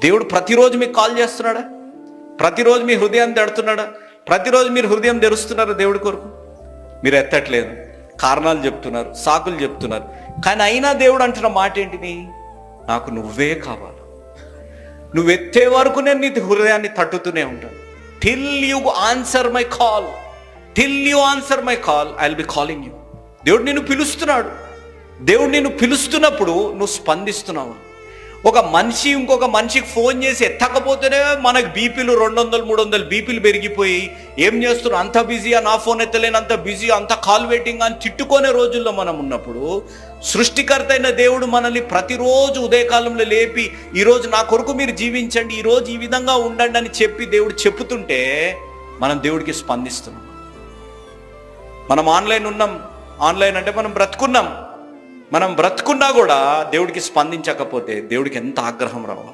దేవుడు ప్రతిరోజు మీకు కాల్ చేస్తున్నాడా? ప్రతిరోజు మీ హృదయాన్ని తడుతున్నాడా? ప్రతిరోజు మీరు హృదయం తెరుస్తున్నారా దేవుడి కొరకు? మీరు ఎత్తట్లేదు, కారణాలు చెప్తున్నారు, సాకులు చెప్తున్నారు. కానీ అయినా దేవుడు అంటున్న మాట ఏంటిది? నాకు నువ్వే కావాలి. నువ్వు ఎత్తే వరకు నేను నీ హృదయాన్ని తట్టుతూనే ఉంటాను. Till you answer my call, till you answer my call I will be calling you. దేవుడు నిన్ను పిలుస్తున్నాడు. దేవుడు నిన్ను పిలుస్తున్నప్పుడు నువ్వు స్పందిస్తున్నావు. ఒక మనిషి ఇంకొక మనిషికి ఫోన్ చేసి ఎత్తకపోతేనే మనకు బీపీలు 200, 300 బీపీలు పెరిగిపోయి ఏం చేస్తున్నావు, అంత బిజీగా, నా ఫోన్ ఎత్తలేని, అంత బిజీ, అంత కాల్ వెయిటింగ్ అని తిట్టుకునే రోజుల్లో మనం ఉన్నప్పుడు, సృష్టికర్త అయిన దేవుడు మనల్ని ప్రతిరోజు ఉదయకాలంలో లేపి ఈరోజు నా కొరకు మీరు జీవించండి, ఈరోజు ఈ విధంగా ఉండండి అని చెప్పి దేవుడు చెప్పుతుంటే మనం దేవుడికి స్పందిస్తున్నాం. మనం ఆన్లైన్ ఉన్నాం. ఆన్లైన్ అంటే మనం బ్రతుకున్నాం. మనం బ్రతుకున్నా కూడా దేవుడికి స్పందించకపోతే దేవుడికి ఎంత ఆగ్రహం రావాలి.